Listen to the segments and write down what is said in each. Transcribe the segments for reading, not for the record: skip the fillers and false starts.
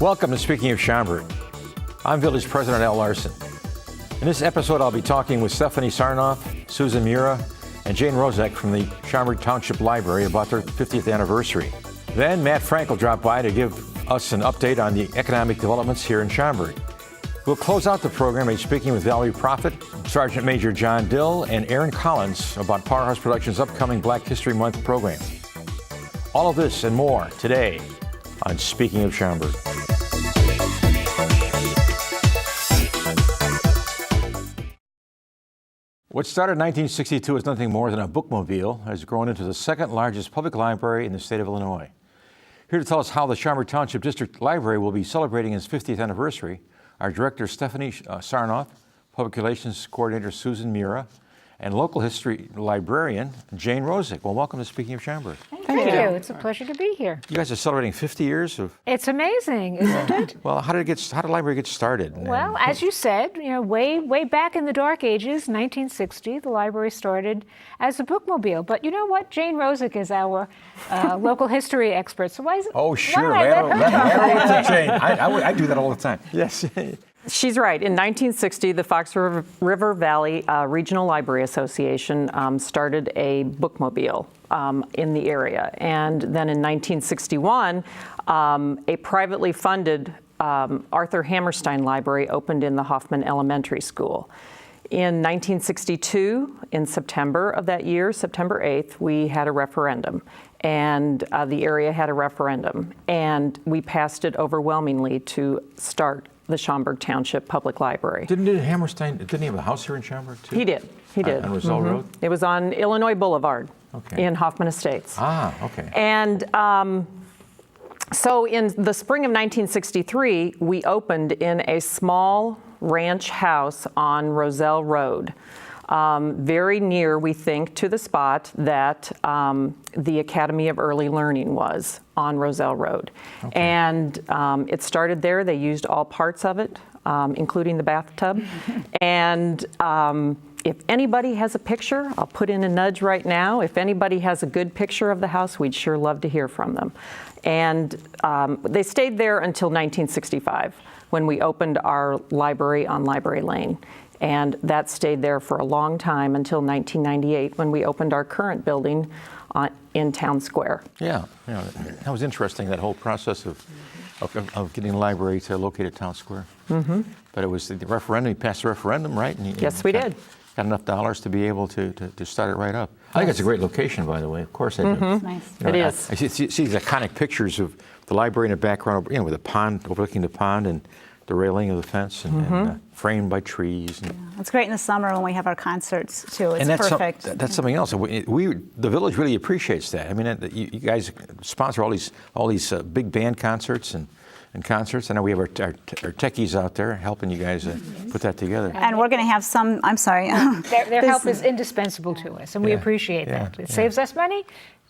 Welcome to Speaking of Schaumburg. I'm Village President Al Larson. In this episode, I'll be talking with Stephanie Sarnoff, Susan Mura, and Jane Rozek from the Schaumburg Township Library about their 50th anniversary. Then Matt Frank will drop by to give us an update on the economic developments here in Schaumburg. We'll close out the program by speaking with Valerie Prophet, Sergeant Major John Dill, and Aaron Collins about Powerhouse Productions' upcoming Black History Month program. All of this and more today on Speaking of Schaumburg. What started in 1962 as nothing more than a bookmobile has grown into the second largest public library in the state of Illinois. Here to tell us how the Schaumburg Township District Library will be celebrating its 50th anniversary, our director Stephanie Sarnoff, Public Relations Coordinator Susan Mura, and local history librarian Jane Rozek. Well, welcome to Speaking of Schaumburg. Thank you. It's a pleasure to be here. You guys are celebrating 50 years of... It's amazing, isn't it? Well, how did the library get started? Well, as you said, way back in the dark ages, 1960, the library started as a bookmobile. But you know what? Jane Rozek is our local history expert. So why is it? Oh, sure. Let Jane. I do that all the time. Yes. She's right. In 1960, the Fox River Valley Regional Library Association started a bookmobile in the area. And then in 1961, a privately funded Arthur Hammerstein Library opened in the Hoffman Elementary School. In 1962, in September of that year, September 8th, we had a referendum. And the area had a referendum. And we passed it overwhelmingly to start the Schaumburg Township Public Library. Didn't Hammerstein, didn't he have a house here in Schaumburg too? He did. On Roselle Road? It was on Illinois Boulevard in Hoffman Estates. Ah, okay. And so in the spring of 1963, we opened in a small ranch house on Roselle Road. Very near, we think, to the spot that the Academy of Early Learning was on Roselle Road. Okay. And it started there. They used all parts of it, including the bathtub. And if anybody has a picture, I'll put in a nudge right now. If anybody has a good picture of the house, we'd sure love to hear from them. And they stayed there until 1965, when we opened our library on Library Lane. And that stayed there for a long time until 1998, when we opened our current building in Town Square. Yeah, that was interesting, that whole process of getting the library to locate at Town Square. Mm-hmm. But it was the referendum, you passed the referendum, right? And yes, we did. Got enough dollars to be able to start it right up. I think it's a great location, by the way. Of course I do. Mm-hmm. Nice. It is. I see these iconic pictures of the library in the background, with a pond, overlooking the pond, and the railing of the fence, and framed by trees. And it's great in the summer when we have our concerts too. It's perfect. That's something else. The village really appreciates that. I mean, you guys sponsor all these big band concerts and concerts. I know we have our techies out there helping you guys put that together. And we're going to have some. I'm sorry. Their help is indispensable to us, and we appreciate that. It saves us money.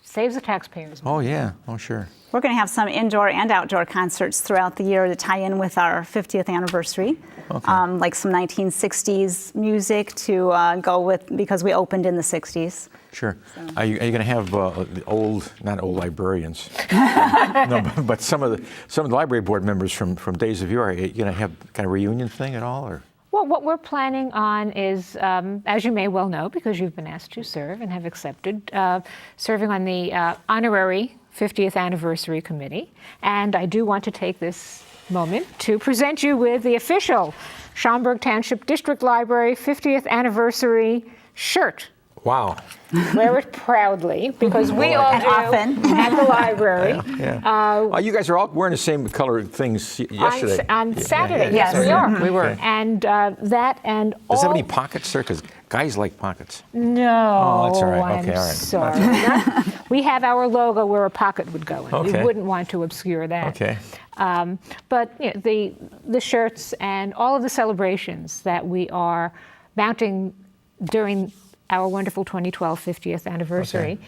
Saves the taxpayers money. Oh, yeah. Oh, sure. We're going to have some indoor and outdoor concerts throughout the year to tie in with our 50th anniversary. Okay. Like some 1960s music to go with, because we opened in the 60s. Sure. So. Are you going to have not old librarians, no, but some of the library board members from days of yore? Are you going to have kind of reunion thing at all, or? Well, what we're planning on is, as you may well know, because you've been asked to serve and have accepted, serving on the honorary 50th anniversary committee. And I do want to take this moment to present you with the official Schaumburg Township District Library 50th anniversary shirt. Wow. Wear it proudly, because we all do often at the library. You guys are all wearing the same color things yesterday. On Saturday, yes, we are. We were. And that and all... Does it have any pockets, sir? Because guys like pockets. No. Oh, that's all right. I'm Okay, all right. Sorry. We have our logo where a pocket would go in. Okay. We wouldn't want to obscure that. Okay. But the shirts and all of the celebrations that we are mounting during our wonderful 2012 50th anniversary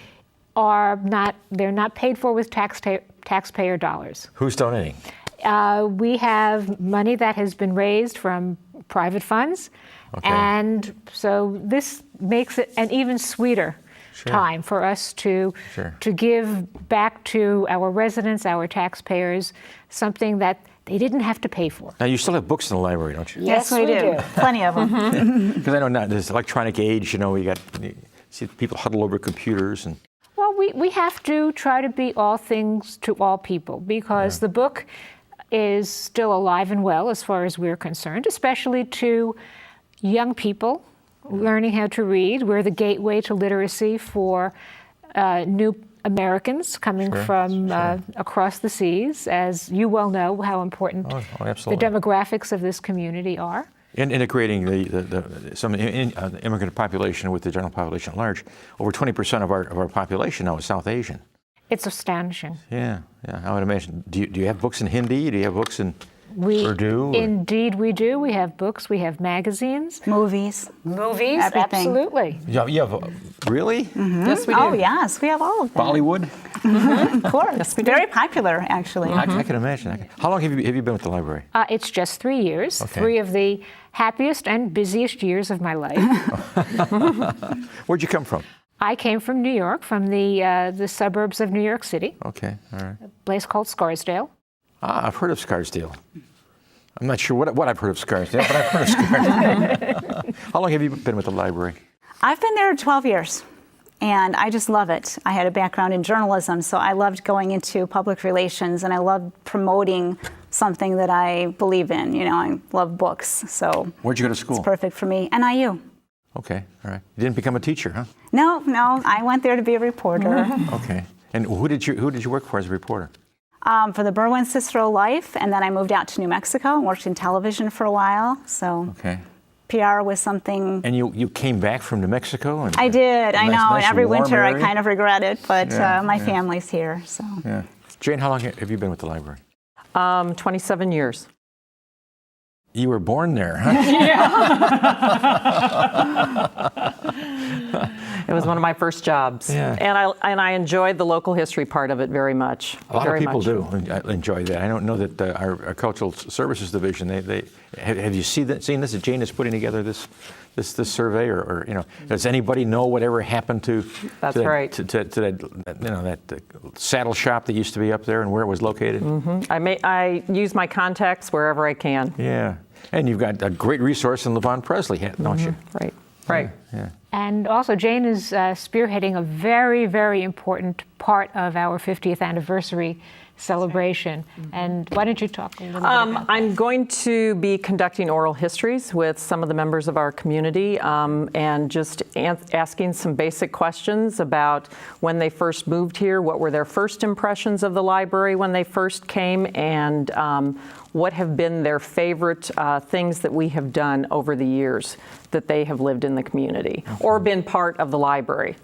they're not paid for with taxpayer dollars. Who's donating? We have money that has been raised from private funds, and so this makes it an even sweeter time for us to give back to our residents, our taxpayers, something that they didn't have to pay for. Now, you still have books in the library, don't you? Yes, we do. Plenty of them. Because I know now, this electronic age, you see people huddle over computers and... Well, we have to try to be all things to all people, because the book is still alive and well as far as we're concerned, especially to young people learning how to read. We're the gateway to literacy for new Americans coming from across the seas, as you well know how important the demographics of this community are. In integrating the immigrant population with the general population at large, over 20% of our population now is South Asian. It's astonishing. Yeah, I would imagine. Do you have books in Hindi? Do you have books in Urdu? Indeed we do. We have books, we have magazines. Movies. Movies, Everything. absolutely. You have really? Mm-hmm. Yes, we do. Oh, yes, we have all of them. Bollywood? Of course. Very popular, actually. I can imagine. How long have you been with the library? It's just 3 years, Okay. 3 of the happiest and busiest years of my life. Where'd you come from? I came from New York, from the suburbs of New York City, Okay, all right. a place called Scarsdale. I've heard of Scarsdale. I'm not sure what I've heard of Scarsdale, but I've heard of Scarsdale. How long have you been with the library? I've been there 12 years, and I just love it. I had a background in journalism, so I loved going into public relations, and I loved promoting something that I believe in. I love books, so Where'd you go to school? it's perfect for me. NIU. Okay, all right. You didn't become a teacher, huh? No, I went there to be a reporter. Okay. And who did you work for as a reporter? For the Berwyn-Cicero Life, and then I moved out to New Mexico and worked in television for a while. So Okay. PR was something. And you came back from New Mexico? And I did, I know. nice and every warm winter I area? kind of regret it, but my yeah. family's here. So Yeah. Jane, how long have you been with the library? 27 years. You were born there, huh? It was one of my first jobs. Yeah. And I enjoyed the local history part of it very much. A lot very of people much. do enjoy that. I don't know that our Cultural Services Division, have you seen this? That Jane is putting together this survey, or does anybody know whatever happened to That's that, right. to that saddle shop that used to be up there and where it was located? Mm-hmm. I use my contacts wherever I can. Yeah, and you've got a great resource in Levon Presley, don't you? Right. Yeah. And also, Jane is spearheading a very, very important part of our 50th anniversary celebration. And why don't you talk a little bit about that? I'm going to be conducting oral histories with some of the members of our community and just asking some basic questions about when they first moved here, what were their first impressions of the library when they first came, and what have been their favorite things that we have done over the years that they have lived in the community or been part of the library.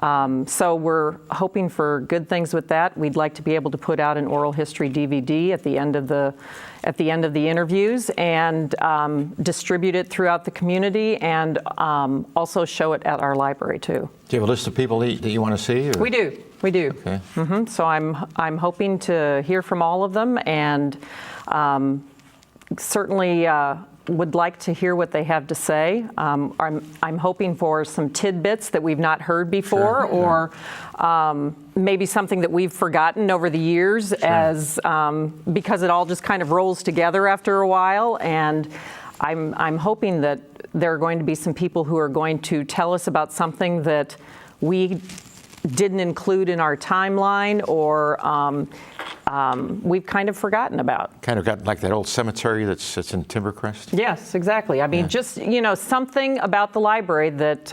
So we're hoping for good things with that. We'd like to be able to put out an oral history DVD at the end of the interviews and distribute it throughout the community, and also show it at our library too. Do you have a list of people that you want to see? Or? We do. Okay. Mm-hmm. So I'm hoping to hear from all of them, and certainly would like to hear what they have to say. I'm hoping for some tidbits that we've not heard before, or maybe something that we've forgotten over the years, as because it all just kind of rolls together after a while. And I'm hoping that there are going to be some people who are going to tell us about something that we didn't include in our timeline, or we've kind of forgotten about. Kind of got like that old cemetery that's in Timbercrest? Yes, exactly. I mean, just, something about the library that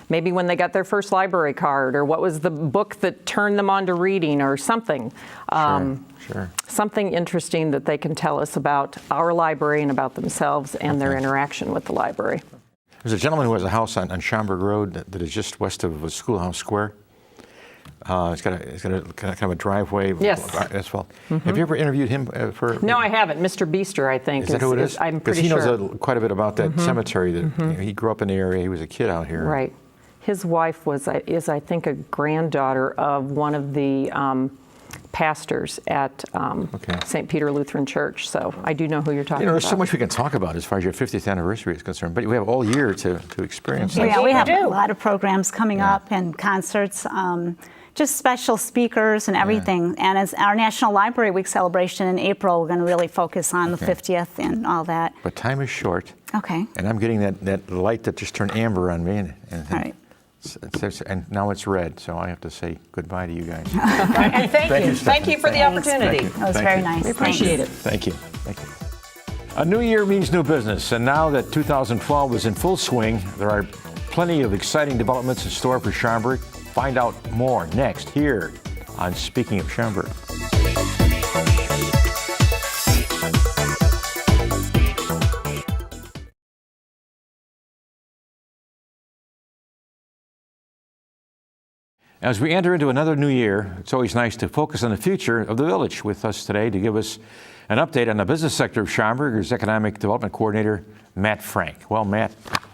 maybe when they got their first library card, or what was the book that turned them on to reading, or something. Sure. Something interesting that they can tell us about our library and about themselves and their interaction with the library. There's a gentleman who has a house on Schaumburg Road that is just west of Schoolhouse Square. It's got a kind of a driveway. Yes. Asphalt. Have you ever interviewed him for? No, I haven't. Mr. Beester, I think. Is that who it is? I'm pretty sure. sure. Because he knows quite a bit about that cemetery. That he grew up in the area. He was a kid out here. Right. His wife is, I think, a granddaughter of one of the pastors at St. Peter Lutheran Church. So I do know who you're talking about. There's so much we can talk about as far as your 50th anniversary is concerned, but we have all year to experience that. Yeah, we have a lot of programs coming up and concerts. just special speakers and everything. And as our National Library Week celebration in April, we're going to really focus on the 50th and all that. But time is short. Okay. And I'm getting that light that just turned amber on me. And All right. and now it's red, so I have to say goodbye to you guys. And thank you. Thank you for the Thanks. opportunity. That was Thank very you. nice. We appreciate Thanks. it. Thank you. Thank you. A new year means new business, and now that 2012 is in full swing, there are plenty of exciting developments in store for Schaumburg. Find out more next here on Speaking of Schaumburg. As we enter into another new year, it's always nice to focus on the future of the village. With us today to give us an update on the business sector of Schaumburg is Economic Development Coordinator Matt Frank. Well, Matt,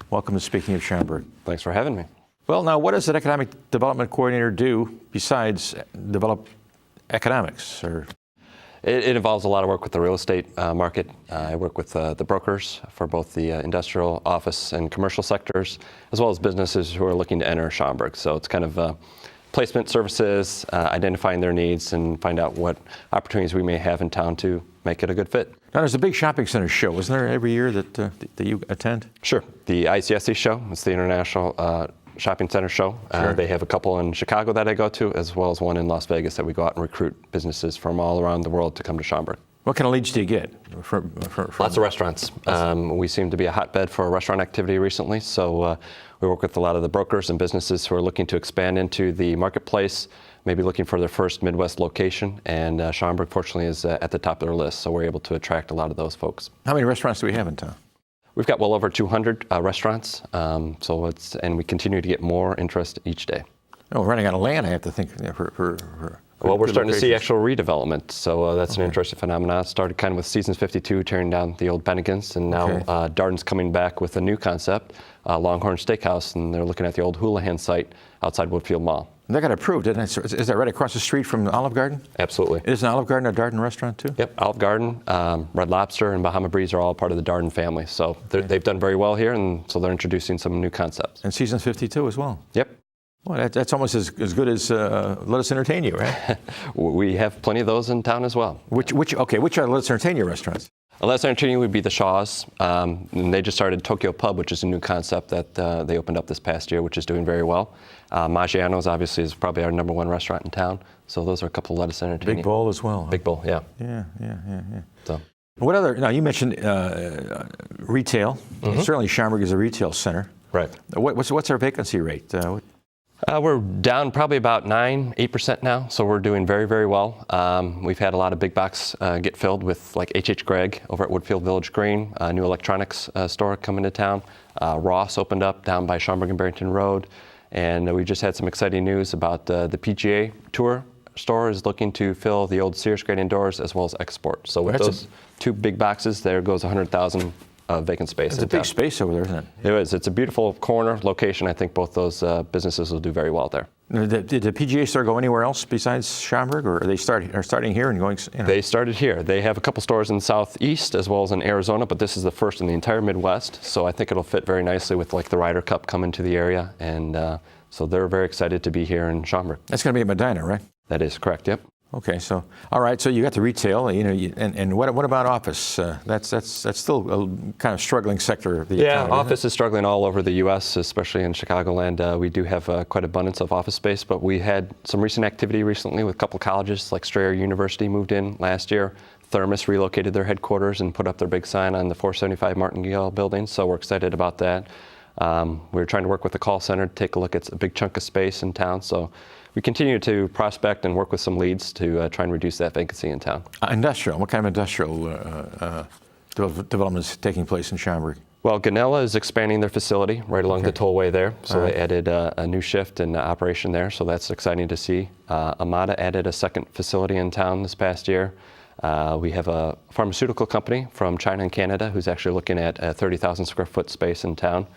welcome to Speaking of Schaumburg. Thanks for having me. Well, now, what does an Economic Development Coordinator do besides develop economics? It involves a lot of work with the real estate market. I work with the brokers for both the industrial, office, and commercial sectors, as well as businesses who are looking to enter Schaumburg. So it's kind of placement services, identifying their needs, and find out what opportunities we may have in town to make it a good fit. Now, there's a big shopping center show, isn't there, every year that you attend? Sure. The ICSC show, it's the International Shopping Center Show. Sure. They have a couple in Chicago that I go to, as well as one in Las Vegas that we go out and recruit businesses from all around the world to come to Schaumburg. What kind of leads do you get? Lots of restaurants. We seem to be a hotbed for restaurant activity recently, so we work with a lot of the brokers and businesses who are looking to expand into the marketplace, maybe looking for their first Midwest location, and Schaumburg, fortunately, is at the top of their list, so we're able to attract a lot of those folks. How many restaurants do we have in town? We've got well over 200 restaurants, and we continue to get more interest each day. Oh, we're running out of land, I have to think, Well, we're good starting to see locations. actual redevelopment, so that's an interesting phenomenon. It started kind of with Seasons 52, tearing down the old Bennigan's, and now Darden's coming back with a new concept, Longhorn Steakhouse, and they're looking at the old Houlihan site outside Woodfield Mall. They got approved, didn't it? Is that right across the street from Olive Garden? Absolutely. Is an Olive Garden a Darden restaurant too? Yep, Olive Garden, Red Lobster, and Bahama Breeze are all part of the Darden family, so they've done very well here, and so they're introducing some new concepts. And Seasons 52 as well. Yep. Well, that's almost as good as Let Us Entertain You, right? We have plenty of those in town as well. Which are Let Us Entertain You restaurants? Let's Entertain You would be the Shaws, and they just started Tokyo Pub, which is a new concept that they opened up this past year, which is doing very well. Maggiano's obviously is probably our #1 restaurant in town, so those are a couple of Let Us Entertain You. Big Bowl as well. Big Bowl, yeah. Yeah. So. What other? Now you mentioned retail. Certainly, Schaumburg is a retail center. Right. What's our vacancy rate? We're down probably about 8% now, so we're doing very, very well. We've had a lot of big box get filled with like H.H. Gregg over at Woodfield Village Green, a new electronics store coming to town. Ross opened up down by Schaumburg and Barrington Road, and we just had some exciting news about the PGA Tour store is looking to fill the old Sears Great Indoors as well as export. So with those two big boxes, there goes 100,000 vacant space. It's a big space over there, isn't it? It is. It's a beautiful corner location. I think both those businesses will do very well there. Did the PGA store go anywhere else besides Schaumburg, or are they starting here and going? They started here. They have a couple stores in the southeast as well as in Arizona, but this is the first in the entire Midwest. So I think it'll fit very nicely with like the Ryder Cup coming to the area, and so they're very excited to be here in Schaumburg. That's going to be at Medina, right? That is correct. Yep. Okay, so all right, so you got the retail, and what about office? That's still a kind of struggling sector of the economy. Yeah, office is struggling all over the U.S., especially in Chicagoland. We do have quite abundance of office space, but we had some recent activity recently with a couple colleges, like Strayer University moved in last year. Thermos relocated their headquarters and put up their big sign on the 475 Martingale building, so we're excited about that. We're trying to work with the call center to take a look at a big chunk of space in town, so we continue to prospect and work with some leads to try and reduce that vacancy in town. Industrial. What kind of industrial development is taking place in Schaumburg? Well, Ganella is expanding their facility right along the tollway there. So they added a new shift and operation there. So that's exciting to see. Amada added a second facility in town this past year. We have a pharmaceutical company from China and Canada who's actually looking at a 30,000 square foot space in town.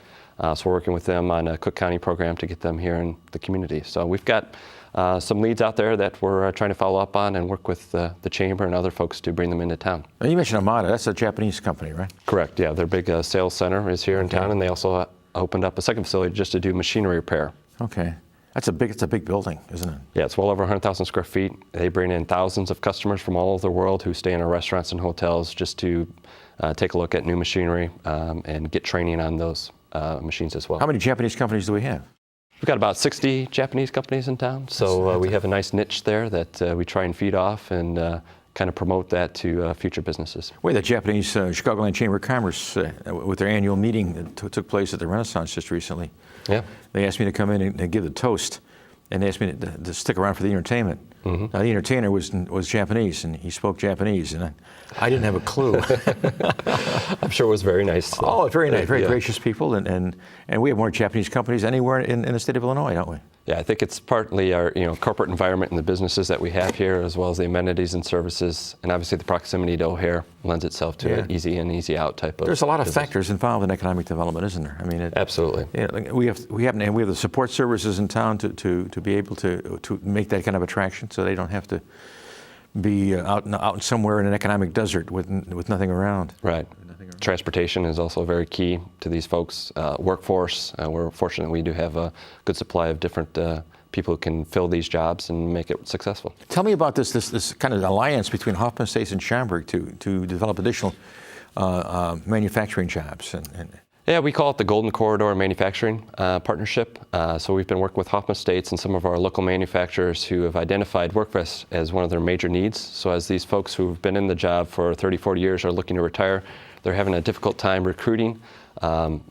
So we're working with them on a Cook County program to get them here in the community. So we've got some leads out there that we're trying to follow up on and work with the chamber and other folks to bring them into town. Now you mentioned Amada. That's a Japanese company, right? Correct. Yeah, their big sales center is here in town, and they also opened up a second facility just to do machinery repair. Okay. It's a big building, isn't it? Yeah, it's well over 100,000 square feet. They bring in thousands of customers from all over the world who stay in our restaurants and hotels just to take a look at new machinery and get training on those machines as well. How many Japanese companies do we have? We've got about 60 Japanese companies in town, so we have a nice niche there that we try and feed off and kind of promote that to future businesses. Wait, the Japanese Chicagoland Chamber of Commerce, with their annual meeting that took place at the Renaissance just recently, Yeah. they asked me to come in and give the toast, and they asked me to stick around for the entertainment. Mm-hmm. Now, the entertainer was Japanese, and he spoke Japanese, and I didn't have a clue. I'm sure it was very nice. Oh, very nice, very Yeah. gracious people, and we have more Japanese companies anywhere in the state of Illinois, don't we? Yeah, I think it's partly our corporate environment and the businesses that we have here, as well as the amenities and services, and obviously the proximity to O'Hare lends itself to an easy in, easy out type of. There's a lot of business. factors involved in economic development, isn't there? I mean, Absolutely. Yeah, we have the support services in town to be able to make that kind of attraction, so they don't have to be out somewhere in an economic desert with nothing around. Right. Transportation is also very key to these folks. Workforce, we're fortunate we do have a good supply of different people who can fill these jobs and make it successful. Tell me about this kind of alliance between Hoffman Estates and Schaumburg to develop additional manufacturing jobs. Yeah, we call it the Golden Corridor Manufacturing Partnership. So we've been working with Hoffman Estates and some of our local manufacturers who have identified workforce as one of their major needs. So as these folks who've been in the job for 30, 40 years are looking to retire, they're having a difficult time recruiting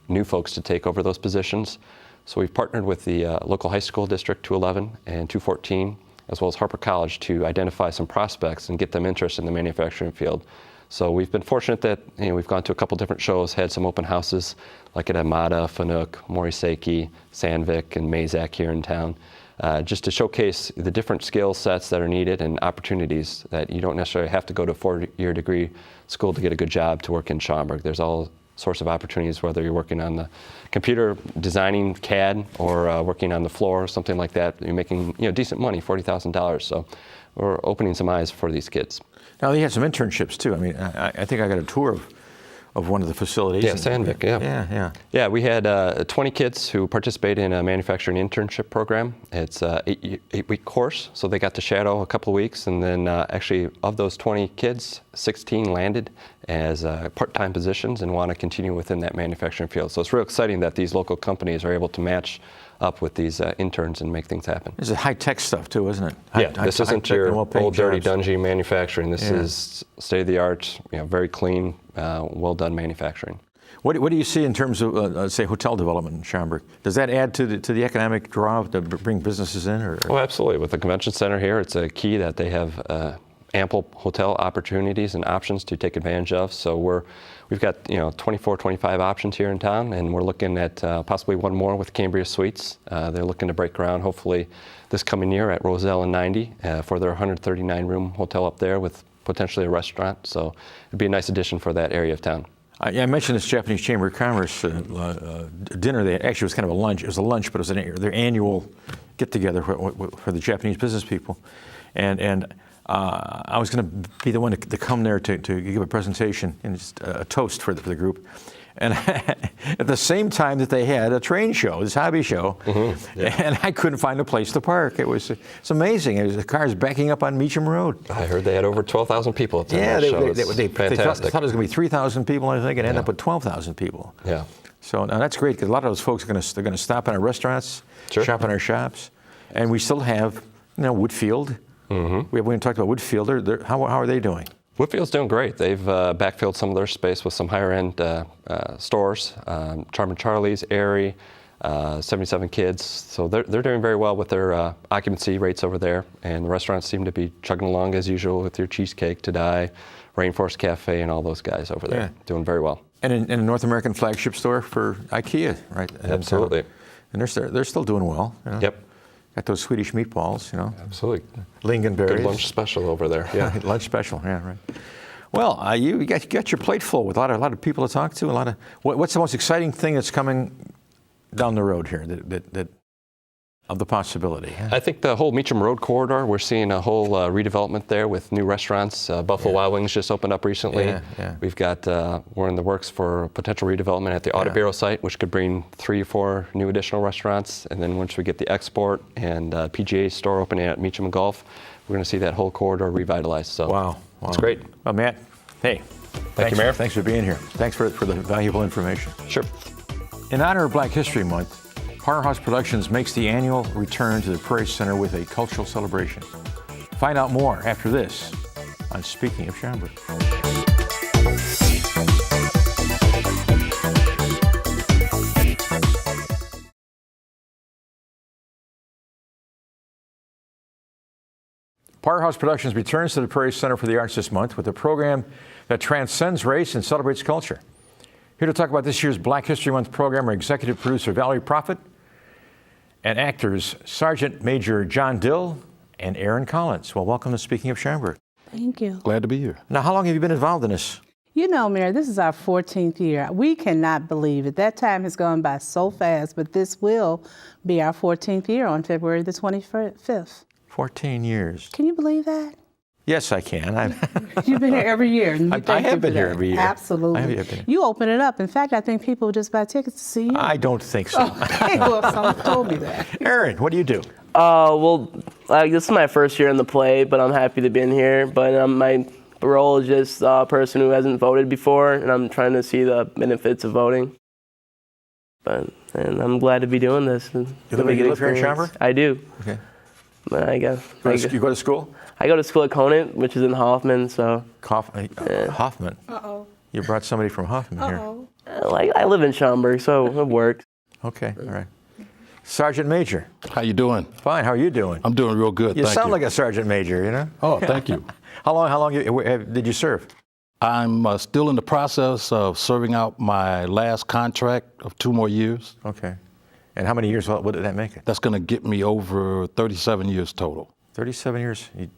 new folks to take over those positions. So we've partnered with the local high school district 211 and 214, as well as Harper College, to identify some prospects and get them interested in the manufacturing field. So we've been fortunate that we've gone to a couple different shows, had some open houses like at Amada, Fanuc, Morisaki, Sandvik, and Mazak here in town, just to showcase the different skill sets that are needed and opportunities that you don't necessarily have to go to a 4-year degree school to get a good job to work in Schaumburg. There's all sorts of opportunities, whether you're working on the computer, designing CAD, or working on the floor, something like that. You're making decent money, $40,000. So we're opening some eyes for these kids. Now, they had some internships, too. I mean, I think I got a tour of one of the facilities. Yeah, Sandvik, yeah. Yeah, we had 20 kids who participated in a manufacturing internship program. It's an 8-week course, so they got to shadow a couple of weeks, and then actually of those 20 kids, 16 landed as part-time positions and want to continue within that manufacturing field. So it's real exciting that these local companies are able to match up with these interns and make things happen. This is high-tech stuff, too, isn't it? This isn't your old, dirty, jobs. dungy manufacturing. This is state-of-the-art, very clean, well-done manufacturing. What do you see in terms of, say, hotel development in Schaumburg? Does that add to the economic draw to bring businesses in? Or? Absolutely. With the convention center here, it's a key that they have ample hotel opportunities and options to take advantage of. So we've got 24, 25 options here in town, and we're looking at possibly one more with Cambria Suites. They're looking to break ground hopefully this coming year at Roselle and 90 for their 139-room hotel up there with potentially a restaurant. So it'd be a nice addition for that area of town. I mentioned this Japanese Chamber of Commerce dinner. Actually, it was kind of a lunch. It was a lunch, but it was their annual get-together for the Japanese business people. And I was going to be the one to come there to give a presentation and just a toast for the group. And at the same time that they had a train show, this hobby show, and I couldn't find a place to park. It's amazing. The cars backing up on Meacham Road. I heard they had over 12,000 people at that show. They thought it was going to be 3,000 people, I think, and ended up with 12,000 people. Yeah. So now that's great because a lot of those folks are going to stop in our restaurants, shop in our shops, and we still have Woodfield. We haven't talked about Woodfield. How are they doing? Woodfield's doing great. They've backfilled some of their space with some higher-end stores, Charmin Charlie's, Airy, 77 Kids. So they're doing very well with their occupancy rates over there, and the restaurants seem to be chugging along as usual with your Cheesecake, Tadai, Rainforest Cafe, and all those guys over there, doing very well. And in a North American flagship store for IKEA, right? Absolutely. And they're still doing well. Yep. Got those Swedish meatballs, Absolutely. Lingonberries. Good lunch special over there. Yeah. Lunch special. Yeah, right. Well, you got your plate full with a lot of people to talk to. What's the most exciting thing that's coming down the road here? of the possibility. Huh? I think the whole Meacham Road corridor, we're seeing a whole redevelopment there with new restaurants. Buffalo Wild Wings just opened up recently. Yeah. We've got, we're in the works for potential redevelopment at the Audit Bureau site, which could bring 3 or 4 new additional restaurants. And then once we get the export and PGA store opening at Meacham and Gulf, we're going to see that whole corridor revitalized. So Wow. it's great. Well, Matt, hey. Thank you, Mayor. Thanks for being here. Thanks for the valuable information. Sure. In honor of Black History Month, Powerhouse Productions makes the annual return to the Prairie Center with a cultural celebration. Find out more after this on Speaking of Schaumburg. Powerhouse Productions returns to the Prairie Center for the Arts this month with a program that transcends race and celebrates culture. Here to talk about this year's Black History Month program are executive producer Valerie Prophet and actors Sergeant Major John Dill and Aaron Collins. Well, welcome to Speaking of Schaumburg. Thank you. Glad to be here. Now, how long have you been involved in this? You know, Mayor, this is our 14th year. We cannot believe it. That time has gone by so fast, but this will be our 14th year on February the 25th. 14 years. Can you believe that? Yes, I can. You've been here every year. And we I thank you have been for here that. every year. Absolutely. I have been here. You open it up. In fact, I think people just buy tickets to see you. I don't think so. Okay, well, someone told me that. Aaron, what do you do? This is my first year in the play, but I'm happy to be in here. But my role is just a person who hasn't voted before, and I'm trying to see the benefits of voting. And I'm glad to be doing this. You live here in Schaumburg? I do. Okay. But I guess. You go to school? I go to school at Conant, which is in Hoffman, so. Hoffman. Uh-oh. You brought somebody from Hoffman here. Uh-oh. I live in Schaumburg, so it works. Okay, all right. Sergeant Major. How you doing? Fine, how are you doing? I'm doing real good. You thank sound you. like a Sergeant Major, you know? Oh, thank you. How long did you serve? I'm still in the process of serving out my last contract of 2 more years. Okay. And how many years, what did that make it? That's going to get me over 37 years total. 37 years? You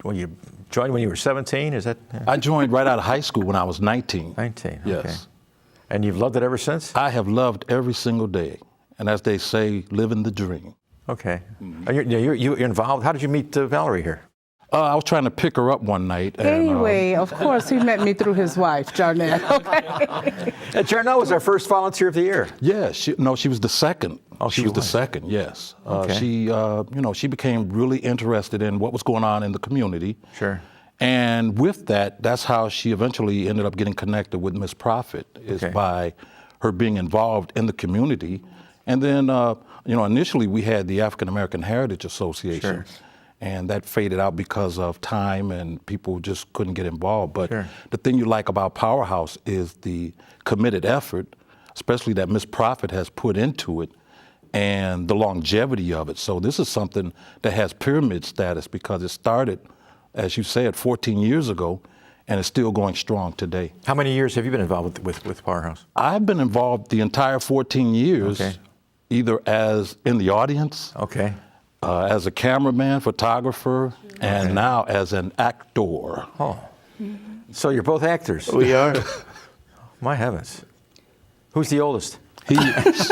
joined when you were 17, is that? I joined right out of high school when I was 19. 19, Yes. okay. And you've loved it ever since? I have loved every single day. And as they say, living the dream. Okay. And you're involved, how did you meet Valerie here? I was trying to pick her up one night. And, Anyway, of course, he met me through his wife, Jarnette. Okay. Jarnell was our first volunteer of the year. Yeah, she was the second. Oh, she was the second, yes. Okay. She became really interested in what was going on in the community. Sure. And with that, that's how she eventually ended up getting connected with Miss Prophet, is by her being involved in the community. And then, initially we had the African American Heritage Association. Sure. And that faded out because of time and people just couldn't get involved. But Sure. the thing you like about Powerhouse is the committed effort, especially that Miss Prophet has put into it, and the longevity of it. So this is something that has pyramid status because it started, as you said, 14 years ago, and it's still going strong today. How many years have you been involved with Powerhouse? I've been involved the entire 14 years, either as in the audience, Okay. as a cameraman, photographer, and now as an actor. Oh. So you're both actors? We are. My heavens. Who's the oldest? He is.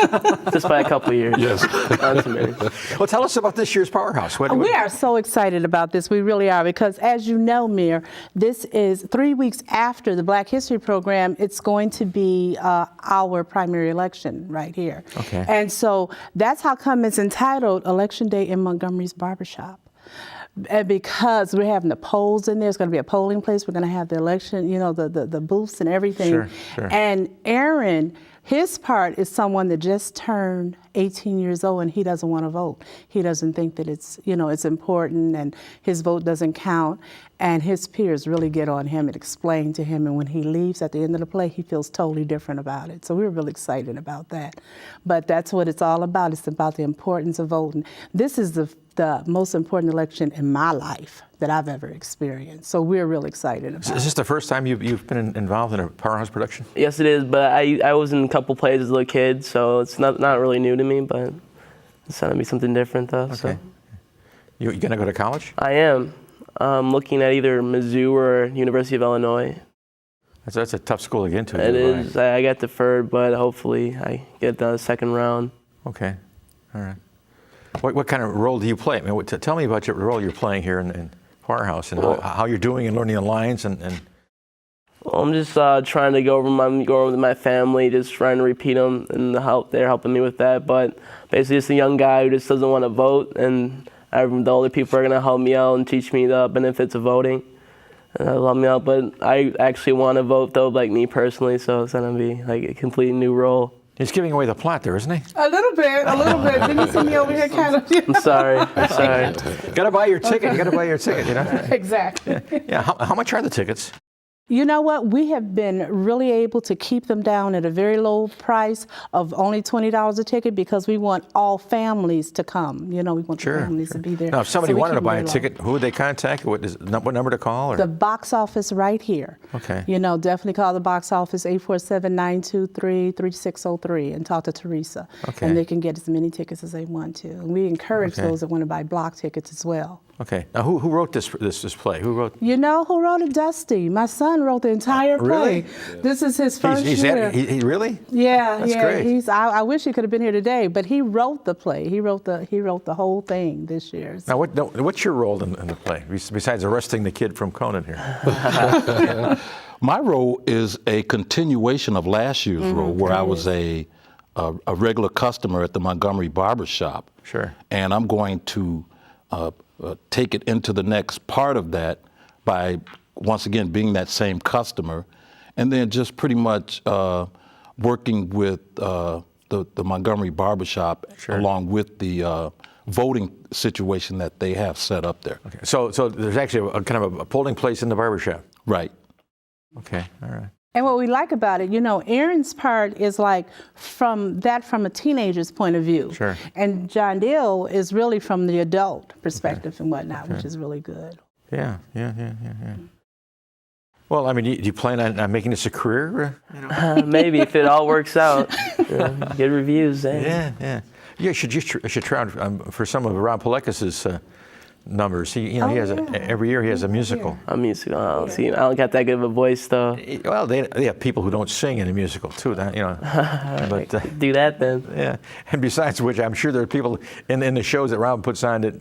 Just by a couple of years. Yes. Not too many. Well, tell us about this year's Powerhouse. We are so excited about this. We really are, because as you know, Mayor, this is 3 weeks after the Black History Program. It's going to be our primary election right here. Okay. And so that's how come it's entitled Election Day in Montgomery's Barbershop. And because we're having the polls in there, it's going to be a polling place. We're going to have the election, the booths and everything. Sure, sure. And Aaron, his part is someone that just turned 18 years old and he doesn't want to vote. He doesn't think that it's important and his vote doesn't count. And his peers really get on him and explain to him. And when he leaves at the end of the play, he feels totally different about it. So we're really excited about that. But that's what it's all about. It's about the importance of voting. This is the most important election in my life that I've ever experienced. So we're really excited about it. Is this the first time you've been involved in a Powerhouse production? Yes, it is, but I was in a couple plays as a little kid, so it's not really new to me, but it's going to be something different, though. Okay. So. You going to go to college? I am. I'm looking at either Mizzou or University of Illinois. That's a tough school to get into. It is. I got deferred, but hopefully I get the second round. Okay. All right. What kind of role do you play? I mean, tell me about your role you're playing here in Powerhouse and how you're doing and learning the lines and Well, I'm just trying to go over with my family, just trying to repeat them, and they're helping me with that. But basically, just a young guy who just doesn't want to vote, and the older people are going to help me out and teach me the benefits of voting. And that'll help me out. But I actually want to vote, though, like me personally, so it's going to be like a completely new role. he's giving away the plot there, isn't he? A little bit. Didn't you see me over here kind of? I'm sorry. Got to buy your ticket. You got to buy your ticket, you know? Exactly. Yeah. How much are the tickets? You know what? We have been really able to keep them down at a very low price of only $20 a ticket because we want all families to come. You know, we want the families to be there. Now, if somebody So we wanted to keep buy them a very low. ticket, who would they contact? What number to call? Or? The box office right here. Okay. You know, definitely call the box office 847-923-3603 and talk to Teresa. Okay. And they can get as many tickets as they want to. And we encourage those that want to buy block tickets as well. Okay. Now, who wrote this play? Who wrote? You know who wrote it? Dusty. My son wrote the entire play. Really? This is his first year. He really? Yeah, That's great. I wish he could have been here today, but he wrote the play. He wrote the whole thing this year. Now, what's your role in the play besides arresting the kid from Conan here? My role is a continuation of last year's role, where I was a regular customer at the Montgomery Barber Shop. Sure. And I'm going to take it into the next part of that by once again being that same customer, and then just pretty much working with the Montgomery Barber Shop along with the voting situation that they have set up there. Okay. So there's actually a kind of a polling place in the barber shop. Right. Okay. All right. And what we like about it, you know, Aaron's part is like from a teenager's point of view. Sure. And John Dill is really from the adult perspective and whatnot, which is really good. Yeah. Well, I mean, do you plan on making this a career? Maybe if it all works out. Good reviews. Yeah. You should try out for some of Rob Palekis's numbers. He has every year he has a musical. I'm musical. See, I don't got that good of a voice though. Well, they have people who don't sing in a musical too. But Do that then. yeah. And besides which, I'm sure there are people in the shows that Rob puts on that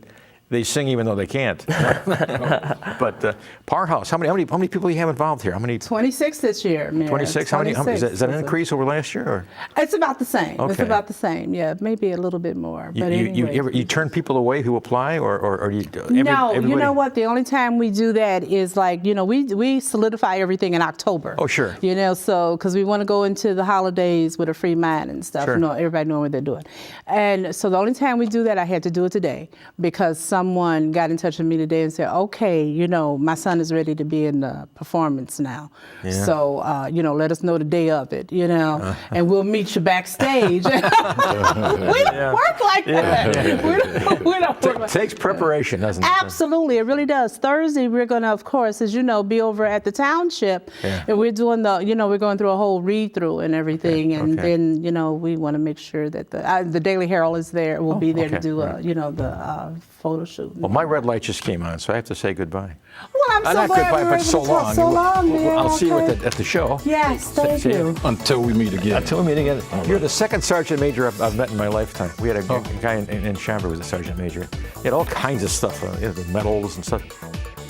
they sing even though they can't. But Powerhouse, how many people do you have involved here? How many? 26 this year, Mayor. 26. How many? Is that an increase over last year? Or? It's about the same. Okay. It's about the same. Yeah, maybe a little bit more. But You turn people away who apply, or you? No, everybody? you know what? The only time we do that is like, you know, we solidify everything in October. Oh, sure. You know, so because we want to go into the holidays with a free mind and stuff. Sure. You know, everybody knowing what they're doing. And so the only time we do that, I had to do it today because someone got in touch with me today and said, okay, you know, my son is ready to be in the performance now. Yeah. So, you know, let us know the day of it, you know, and we'll meet you backstage. We don't work like that. We don't work like Takes preparation, doesn't it? Absolutely, it really does. Thursday, we're going to, of course, as you know, be over at the township. Yeah. And we're doing we're going through a whole read-through and everything. And then, you know, we want to make sure that the Daily Herald is there. We'll be there to do, the photo shoot. Well, my red light just came on, so I have to say goodbye. Well, I'm so not glad goodbye, we were but able so to talk long. so long, man. I'll see you Okay. at the show. Yes, thank See you. you. Until we meet again. Until we meet again. You're the second sergeant major I've met in my lifetime. We had a guy in Schaumburg who was a sergeant major. He had all kinds of stuff, the medals and stuff.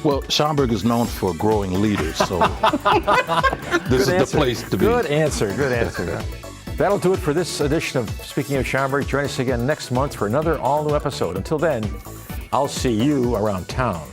Well, Schaumburg is known for growing leaders, so this is the place to be. Good answer. That'll do it for this edition of Speaking of Schaumburg. Join us again next month for another all-new episode. Until then, I'll see you around town.